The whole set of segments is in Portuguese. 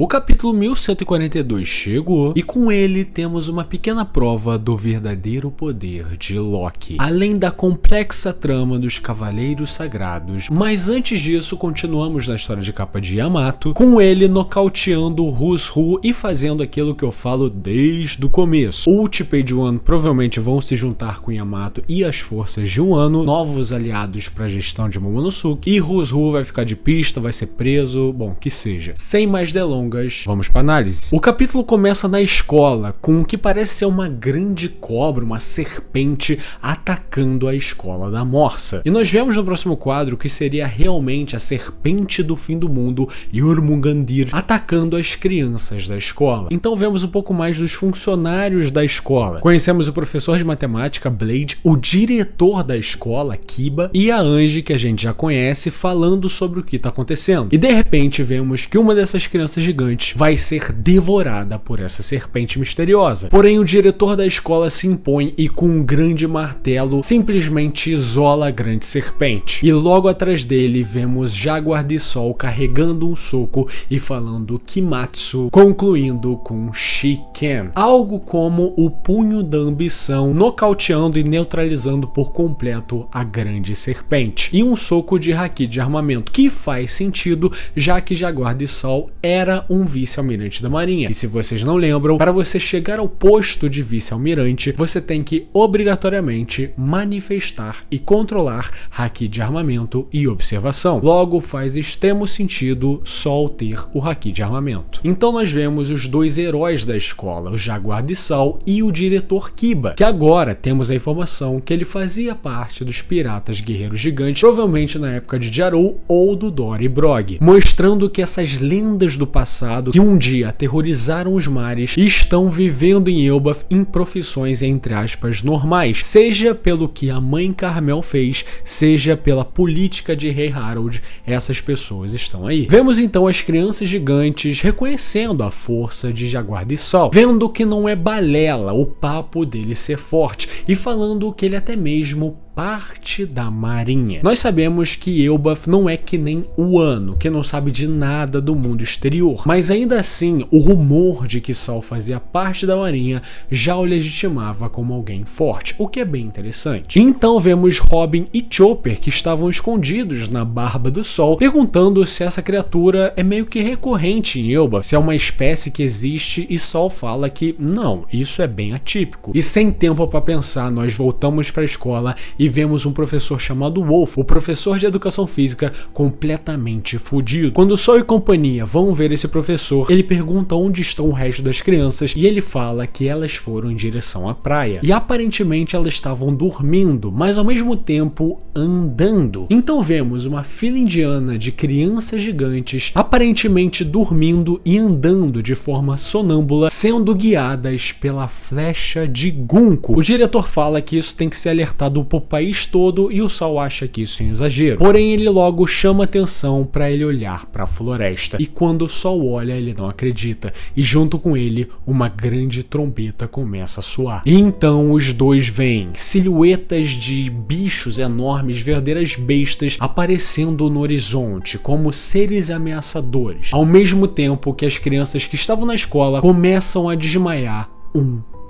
O capítulo 1142 chegou e com ele temos uma pequena prova do verdadeiro poder de Loki, além da complexa trama dos Cavaleiros Sagrados. Mas antes disso, continuamos na história de capa de Yamato, com ele nocauteando Hushu e fazendo aquilo que eu falo desde o começo. Ult e Page One provavelmente vão se juntar com Yamato e as forças de Wano, novos aliados para a gestão de Momonosuke, e Hushu vai ficar de pista, vai ser preso, bom, que seja. Sem mais delongas, vamos para análise. O capítulo começa na escola, com o que parece ser uma grande cobra, uma serpente, atacando a escola da Morsa. E nós vemos no próximo quadro que seria realmente a serpente do fim do mundo, Jormungandr, atacando as crianças da escola. Então vemos um pouco mais dos funcionários da escola. Conhecemos o professor de matemática, Blade, o diretor da escola, Kiba, e a Angie, que a gente já conhece, falando sobre o que está acontecendo. E de repente vemos que uma dessas crianças gigantes vai ser devorada por essa serpente misteriosa. Porém, o diretor da escola se impõe e com um grande martelo simplesmente isola a grande serpente. E logo atrás dele vemos Jaguar de Sol carregando um soco e falando Kimatsu, concluindo com Shiken. Algo como o punho da ambição, nocauteando e neutralizando por completo a grande serpente. E um soco de haki de armamento, que faz sentido, já que Jaguar de Sol era um vice-almirante da marinha. E se vocês não lembram, para você chegar ao posto de vice-almirante, você tem que obrigatoriamente manifestar e controlar haki de armamento e observação. Logo, faz extremo sentido Sol ter o haki de armamento. Então nós vemos os dois heróis da escola, o Jaguar de Sol e o diretor Kiba, que agora temos a informação que ele fazia parte dos piratas guerreiros gigantes, provavelmente na época de Jarou ou do Dory Brog, mostrando que essas lendas do passado que um dia aterrorizaram os mares e estão vivendo em Elbaf em profissões entre aspas normais, seja pelo que a mãe Carmel fez, seja pela política de Rei Harold, essas pessoas estão aí. Vemos então as crianças gigantes reconhecendo a força de Jaguar de Sol, vendo que não é balela o papo dele ser forte e falando que ele até mesmo parte da marinha. Nós sabemos que Elbaf não é que nem Wano, que não sabe de nada do mundo exterior, mas ainda assim o rumor de que Sol fazia parte da marinha já o legitimava como alguém forte, o que é bem interessante. Então vemos Robin e Chopper, que estavam escondidos na barba do Sol, perguntando se essa criatura é meio que recorrente em Elbaf, se é uma espécie que existe, e Sol fala que não, isso é bem atípico. E sem tempo para pensar, nós voltamos para a escola e vemos um professor chamado Wolf, o professor de educação física, completamente fudido. Quando Sol e companhia vão ver esse professor, ele pergunta onde estão o resto das crianças e ele fala que elas foram em direção à praia. E aparentemente elas estavam dormindo, mas ao mesmo tempo andando. Então vemos uma fila indiana de crianças gigantes aparentemente dormindo e andando de forma sonâmbula, sendo guiadas pela flecha de Gunko. O diretor fala que isso tem que ser alertado pro país todo e o Sol acha que isso é um exagero. Porém, ele logo chama atenção para ele olhar para a floresta. E quando o Sol olha, ele não acredita. E junto com ele, uma grande trombeta começa a soar. E então os dois veem silhuetas de bichos enormes, verdadeiras bestas, aparecendo no horizonte como seres ameaçadores. Ao mesmo tempo que as crianças que estavam na escola começam a desmaiar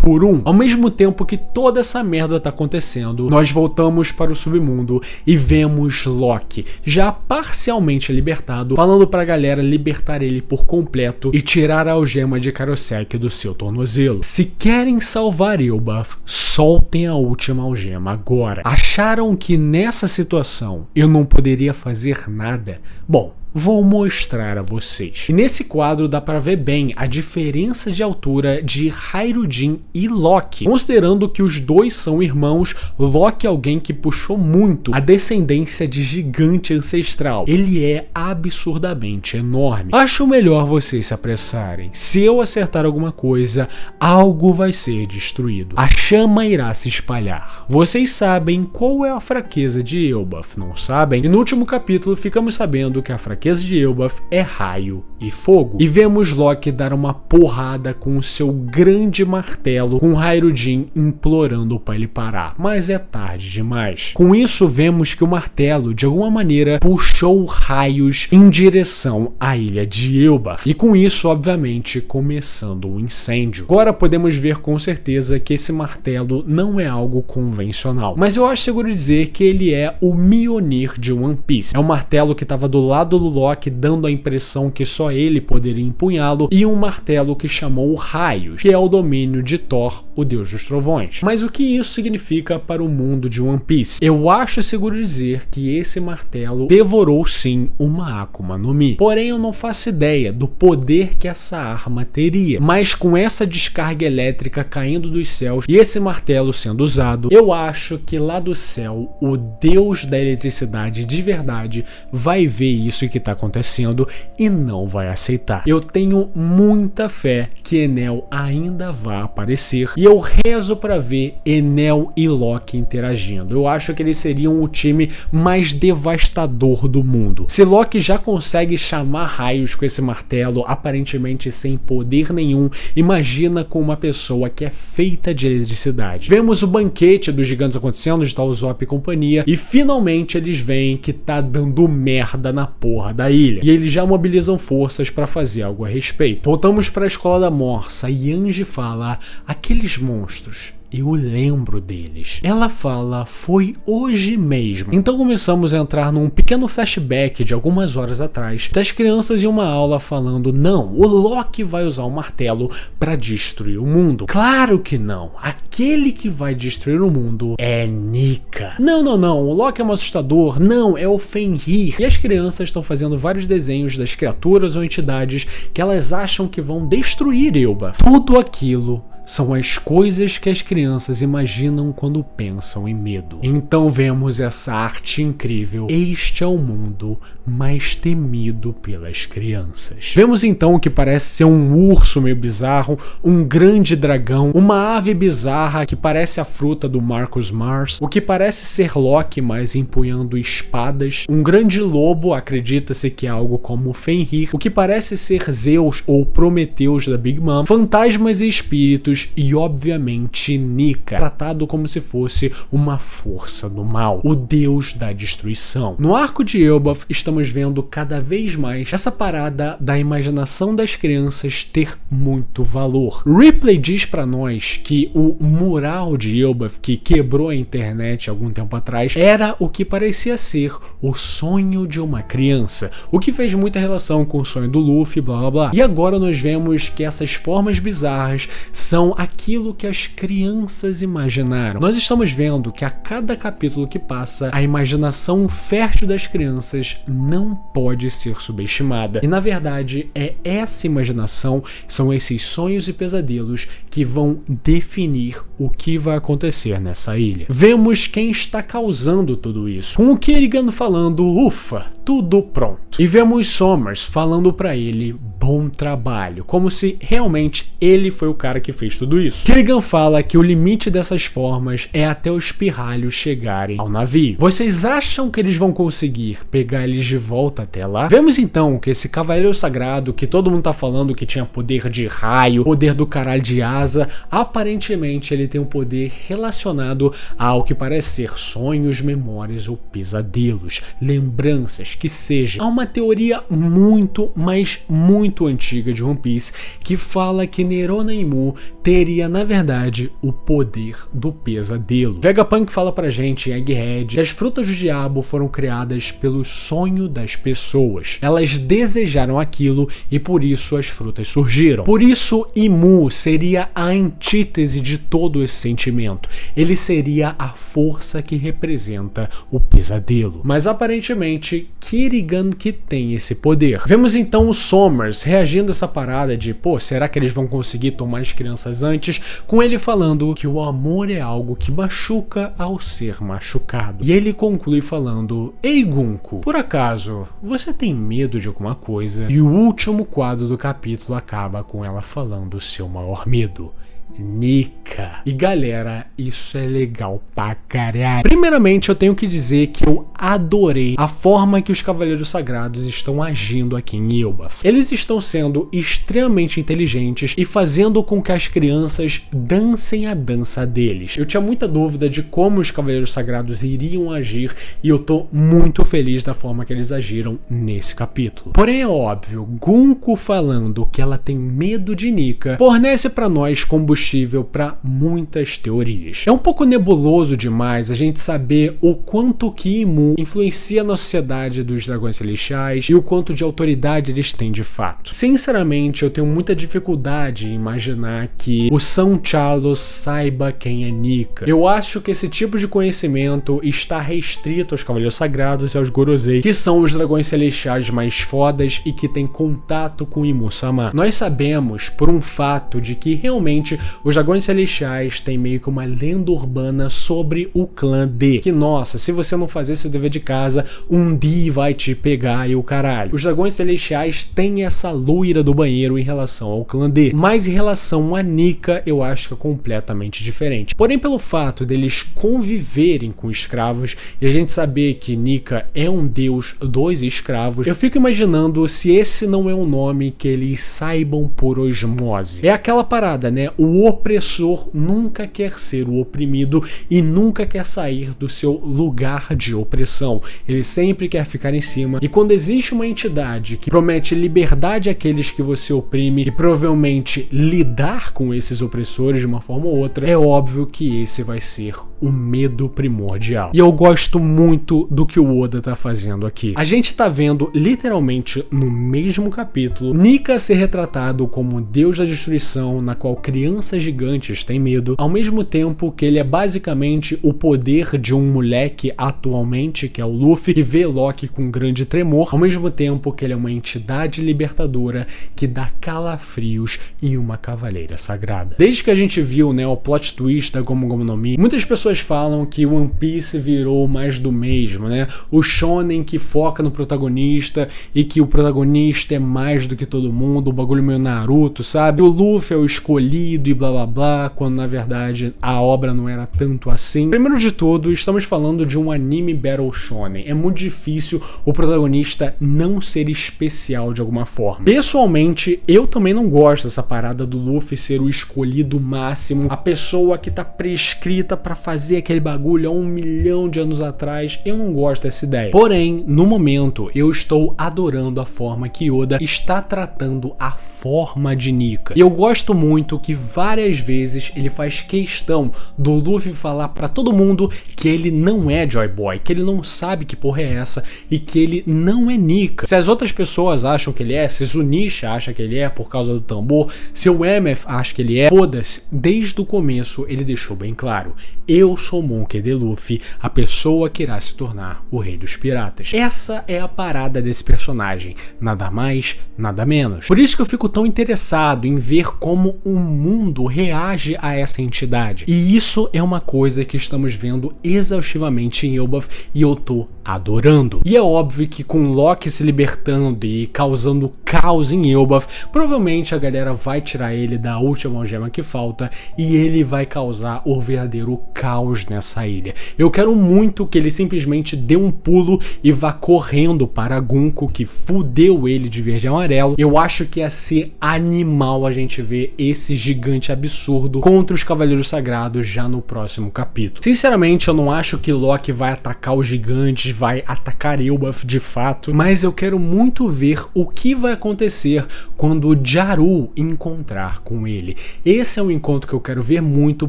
por um. Ao mesmo tempo que toda essa merda tá acontecendo, nós voltamos para o submundo e vemos Loki, já parcialmente libertado, falando pra galera libertar ele por completo e tirar a algema de Karosek do seu tornozelo. Se querem salvar Elbaf, soltem a última algema agora. Acharam que nessa situação eu não poderia fazer nada? Bom, vou mostrar a vocês. E nesse quadro dá para ver bem a diferença de altura de Hairudin e Loki. Considerando que os dois são irmãos, Loki é alguém que puxou muito a descendência de gigante ancestral. Ele é absurdamente enorme. Acho melhor vocês se apressarem. Se eu acertar alguma coisa, algo vai ser destruído. A chama irá se espalhar. Vocês sabem qual é a fraqueza de Elbaf, não sabem? E no último capítulo ficamos sabendo que a fraqueza fraqueza de Elbaf é raio e fogo. E vemos Loki dar uma porrada com o seu grande martelo, com Hyrule implorando para ele parar, mas é tarde demais. Com isso vemos que o martelo de alguma maneira puxou raios em direção à ilha de Elbaf, e com isso obviamente começando um incêndio. Agora podemos ver com certeza que esse martelo não é algo convencional, mas eu acho seguro dizer que ele é o Mjolnir de One Piece. É um martelo que estava do lado do Loki, dando a impressão que só ele poderia empunhá-lo, e um martelo que chamou Raios, que é o domínio de Thor, o deus dos trovões. Mas o que isso significa para o mundo de One Piece? Eu acho seguro dizer que esse martelo devorou sim uma Akuma no Mi. Porém eu não faço ideia do poder que essa arma teria. Mas com essa descarga elétrica caindo dos céus e esse martelo sendo usado, eu acho que lá do céu o deus da eletricidade de verdade vai ver isso que está acontecendo e não vai aceitar. Eu tenho muita fé que Enel ainda vai aparecer e eu rezo para ver Enel e Loki interagindo. Eu acho que eles seriam o time mais devastador do mundo. Se Loki já consegue chamar raios com esse martelo, aparentemente sem poder nenhum, imagina com uma pessoa que é feita de eletricidade. Vemos o banquete dos gigantes acontecendo, de tal Usopp e companhia, e finalmente eles veem que tá dando merda na porra da ilha. E eles já mobilizam forças para fazer algo a respeito. Voltamos para a escola da Morsa e Angie fala: aqueles monstros, eu lembro deles. Ela fala, foi hoje mesmo. Então começamos a entrar num pequeno flashback de algumas horas atrás, das crianças em uma aula falando, não, o Loki vai usar o martelo para destruir o mundo. Claro que não. Aquele que vai destruir o mundo é Nika. Não, o Loki é um assustador. Não, é o Fenrir. E as crianças estão fazendo vários desenhos das criaturas ou entidades que elas acham que vão destruir Elbaf. Tudo aquilo são as coisas que as crianças imaginam quando pensam em medo. Então vemos essa arte incrível. Este é o mundo mais temido pelas crianças. Vemos então o que parece ser um urso meio bizarro, um grande dragão, uma ave bizarra que parece a fruta do Marcus Mars, o que parece ser Loki, mas empunhando espadas, um grande lobo, acredita-se que é algo como Fenrir, o que parece ser Zeus ou Prometeus da Big Mom, fantasmas e espíritos e obviamente Nika, tratado como se fosse uma força do mal, o deus da destruição. No arco de Elbaf estamos vendo cada vez mais essa parada da imaginação das crianças ter muito valor. Ripley diz pra nós que o mural de Elbaf que quebrou a internet algum tempo atrás era o que parecia ser o sonho de uma criança, o que fez muita relação com o sonho do Luffy, blá blá blá. E agora nós vemos que essas formas bizarras são aquilo que as crianças imaginaram. Nós estamos vendo que a cada capítulo que passa, a imaginação fértil das crianças não pode ser subestimada. E na verdade, é essa imaginação, são esses sonhos e pesadelos que vão definir o que vai acontecer nessa ilha. Vemos quem está causando tudo isso, com o Kerrigan falando, ufa, tudo pronto. E vemos Sommers falando pra ele, bom trabalho, como se realmente ele foi o cara que fez tudo isso. Kerrigan fala que o limite dessas formas é até os pirralhos chegarem ao navio. Vocês acham que eles vão conseguir pegar eles de volta até lá? Vemos então que esse cavaleiro sagrado, que todo mundo tá falando que tinha poder de raio, poder do caralho de asa, aparentemente ele tem um poder relacionado ao que parece ser sonhos, memórias ou pesadelos, lembranças, que seja. Há uma teoria muito, mas muito antiga de One Piece que fala que Nerona Imu teria na verdade o poder do pesadelo. Vegapunk fala pra gente em Egghead que as frutas do diabo foram criadas pelo sonho das pessoas. Elas desejaram aquilo e por isso as frutas surgiram. Por isso Imu seria a antítese de todo esse sentimento. Ele seria a força que representa o pesadelo. Mas aparentemente Kerrigan que tem esse poder. Vemos então o Sommers reagindo a essa parada de, pô, será que eles vão conseguir tomar as crianças antes? Com ele falando que o amor é algo que machuca ao ser machucado. E ele conclui falando, ei Gunko, por acaso você tem medo de alguma coisa? E o último quadro do capítulo acaba com ela falando o seu maior medo. Nika. E galera, isso é legal pra caralho. Primeiramente, eu tenho que dizer que eu adorei a forma que os Cavaleiros Sagrados estão agindo aqui em Elbaf. Eles estão sendo extremamente inteligentes e fazendo com que as crianças dancem a dança deles. Eu tinha muita dúvida de como os Cavaleiros Sagrados iriam agir e eu tô muito feliz da forma que eles agiram nesse capítulo. Porém, é óbvio, Gunko falando que ela tem medo de Nika fornece pra nós combustível para muitas teorias. É um pouco nebuloso demais a gente saber o quanto que Imu influencia na sociedade dos dragões celestiais e o quanto de autoridade eles têm de fato. Sinceramente, eu tenho muita dificuldade em imaginar que o São Charlos saiba quem é Nika. Eu acho que esse tipo de conhecimento está restrito aos Cavaleiros Sagrados e aos Gorosei, que são os dragões celestiais mais fodas e que têm contato com Imu-sama. Nós sabemos por um fato de que realmente os dragões celestiais têm meio que uma lenda urbana sobre o clã D. Que, nossa, se você não fazer seu dever de casa, um dia vai te pegar e o caralho. Os dragões celestiais têm essa loira do banheiro em relação ao clã D. Mas em relação a Nika, eu acho que é completamente diferente. Porém, pelo fato deles conviverem com escravos e a gente saber que Nika é um deus dos escravos, eu fico imaginando se esse não é um nome que eles saibam por osmose. É aquela parada, né? O opressor nunca quer ser o oprimido e nunca quer sair do seu lugar de opressão. Ele sempre quer ficar em cima. E quando existe uma entidade que promete liberdade àqueles que você oprime e provavelmente lidar com esses opressores de uma forma ou outra, é óbvio que esse vai ser o medo primordial. E eu gosto muito do que o Oda tá fazendo aqui. A gente tá vendo literalmente no mesmo capítulo Nika ser retratado como deus da destruição, na qual crianças gigantes têm medo, ao mesmo tempo que ele é basicamente o poder de um moleque atualmente, que é o Luffy, que vê Loki com grande tremor, ao mesmo tempo que ele é uma entidade libertadora que dá calafrios em uma cavaleira sagrada. Desde que a gente viu, né, o plot twist da Gomu Gomu no Mi, muitas pessoas falam que One Piece virou mais do mesmo, né? O shonen que foca no protagonista e que o protagonista é mais do que todo mundo, o bagulho meio Naruto, sabe? O Luffy é o escolhido e blá blá blá, quando na verdade a obra não era tanto assim. Primeiro de tudo, estamos falando de um anime battle shonen. É muito difícil o protagonista não ser especial de alguma forma. Pessoalmente, eu também não gosto dessa parada do Luffy ser o escolhido máximo, a pessoa que tá prescrita pra fazer aquele bagulho há 1 milhão de anos atrás. Eu não gosto dessa ideia. Porém, no momento, eu estou adorando a forma que Oda está tratando a forma de Nika. E eu gosto muito que várias vezes ele faz questão do Luffy falar pra todo mundo que ele não é Joy Boy, que ele não sabe que porra é essa e que ele não é Nika. Se as outras pessoas acham que ele é, se Zunisha acha que ele é por causa do tambor, se o MF acha que ele é, foda-se. Desde o começo ele deixou bem claro: eu sou Monkey D. Luffy, a pessoa que irá se tornar o rei dos piratas. Essa é a parada desse personagem, nada mais, nada menos. Por isso que eu fico tão interessado em ver como o mundo reage a essa entidade. E isso é uma coisa que estamos vendo exaustivamente em Elbaf e eu tô adorando. E é óbvio que com Loki se libertando e causando caos em Elbaf, provavelmente a galera vai tirar ele da última algema que falta e ele vai causar o verdadeiro caos nessa ilha. Eu quero muito que ele simplesmente dê um pulo e vá correndo para Gunko, que fudeu ele de verde e amarelo. Eu acho que ia ser animal a gente ver esse gigante absurdo contra os Cavaleiros Sagrados já no próximo capítulo. Sinceramente, eu não acho que Loki vai atacar os gigantes, vai atacar Elbaf de fato, mas eu quero muito ver o que vai acontecer quando o Jaru encontrar com ele. Esse é um encontro que eu quero ver muito,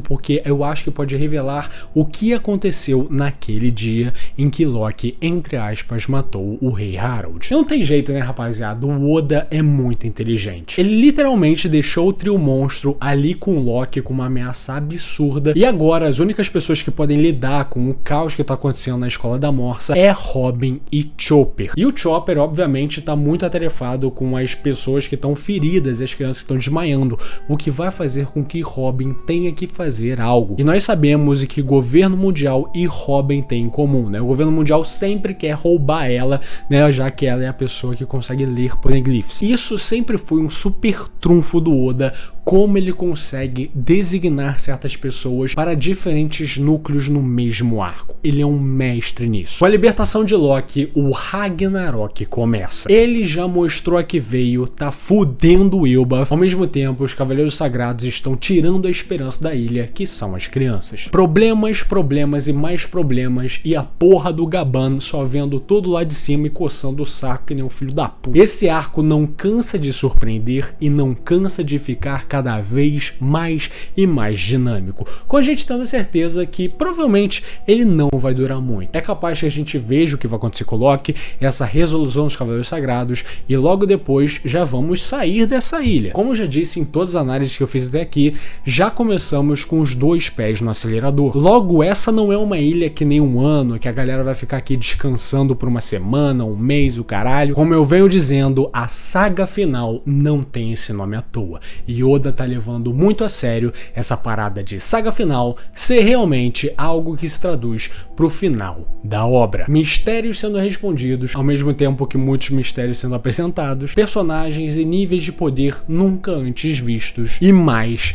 porque eu acho que pode revelar o que aconteceu naquele dia em que Loki, entre aspas, matou o Rei Harold. Não tem jeito, né, rapaziada? O Oda é muito inteligente. Ele literalmente deixou o trio monstro ali com o Loki com uma ameaça absurda, e agora as únicas pessoas que podem lidar com o caos que tá acontecendo na Escola da Morsa cabeça é Robin e Chopper. E o Chopper, obviamente, tá muito atarefado com as pessoas que estão feridas e as crianças que estão desmaiando, o que vai fazer com que Robin tenha que fazer algo. E nós sabemos que o governo mundial e Robin têm em comum, né? O governo mundial sempre quer roubar ela, né? Já que ela é a pessoa que consegue ler poneglyphs. Isso sempre foi um super trunfo do Oda, como ele consegue designar certas pessoas para diferentes núcleos no mesmo arco. Ele é um mestre nisso. Com a libertação de Loki, o Ragnarok começa. Ele já mostrou que veio, tá fudendo o Elba. Ao mesmo tempo, os Cavaleiros Sagrados estão tirando a esperança da ilha, que são as crianças. Problemas, problemas e mais problemas, e a porra do Gaban só vendo tudo lá de cima e coçando o saco que nem um filho da puta. Esse arco não cansa de surpreender e não cansa de ficar cada vez mais e mais dinâmico, com a gente tendo a certeza que provavelmente ele não vai durar muito. É capaz que a gente veja o que vai acontecer com o Loki, essa resolução dos Cavaleiros Sagrados, e logo depois já vamos sair dessa ilha. Como eu já disse em todas as análises que eu fiz até aqui, já começamos com os dois pés no acelerador. Logo, essa não é uma ilha que nem um ano, que a galera vai ficar aqui descansando por uma semana, um mês, o caralho. Como eu venho dizendo, a saga final não tem esse nome à toa. E Oda tá levando muito a sério essa parada de saga final ser realmente algo que se traduz pro final da obra. Mistérios sendo respondidos, ao mesmo tempo que muitos mistérios sendo apresentados, personagens e níveis de poder nunca antes vistos, e mais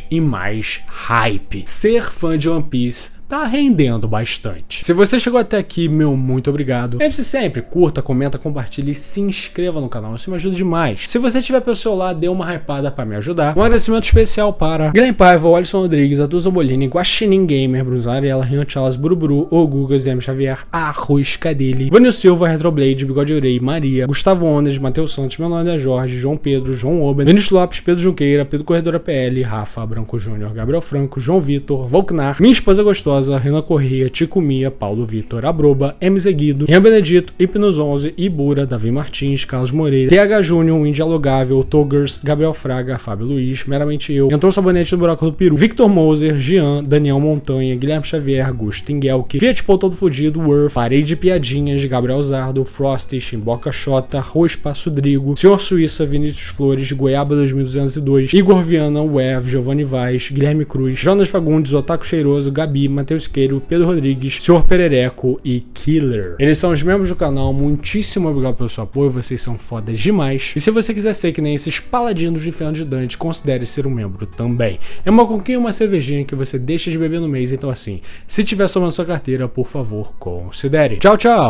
hype. Ser fã de One Piece tá rendendo bastante. Se você chegou até aqui, meu muito obrigado. Lembre-se sempre, curta, comenta, compartilhe e se inscreva no canal, isso me ajuda demais. Se você tiver pelo celular, dê uma hypada pra me ajudar. Um agradecimento especial para Guilherme Paiva, Alisson Rodrigues, Atuza Bolini, Guaxinim Gamer, Brunzariela, Rian Charles, Buruburu, Gugas, Guilherme Xavier, Arroz Cadele, Vânio Silva, Retroblade, Bigode Urei, Maria, Gustavo Ondas, Matheus Santos, meu nome é Jorge, João Pedro, João Oben, Vinícius Lopes, Pedro Junqueira, Pedro Corredora PL, Rafa Branco Júnior, Gabriel Franco, João Vitor, Volknar, minha esposa gostosa, Renan Corrêa, Tico Mia, Paulo Vitor, Abroba, MZ Guido, Rian Benedito, Hipnos 11, Ibura, Davi Martins, Carlos Moreira, TH Júnior, Indialogável, Togers, Gabriel Fraga, Fábio Luiz, Meramente Eu, Entrou Sabonete no Buraco do Peru, Victor Moser, Jean, Daniel Montanha, Guilherme Xavier, Gustin Gelk, Fiat Paul Todo Fudido, Worth, Parei de Piadinhas, Gabriel Zardo, Frosty, Chimboca Xota, Rospa, Sudrigo, Senhor Suíça, Vinícius Flores, Goiaba 2202, Igor Viana, Wev, Giovanni Vaz, Guilherme Cruz, Jonas Fagundes, Otaku Cheiroso, Gabi, Matheus Queiro, Pedro Rodrigues, Sr. Perereco e Killer. Eles são os membros do canal, muitíssimo obrigado pelo seu apoio, vocês são fodas demais. E se você quiser ser que nem esses paladinos do Inferno de Dante, considere ser um membro também. É uma coquinha e uma cervejinha que você deixa de beber no mês, então assim, se tiver sobrando sua carteira, por favor, considere. Tchau, tchau!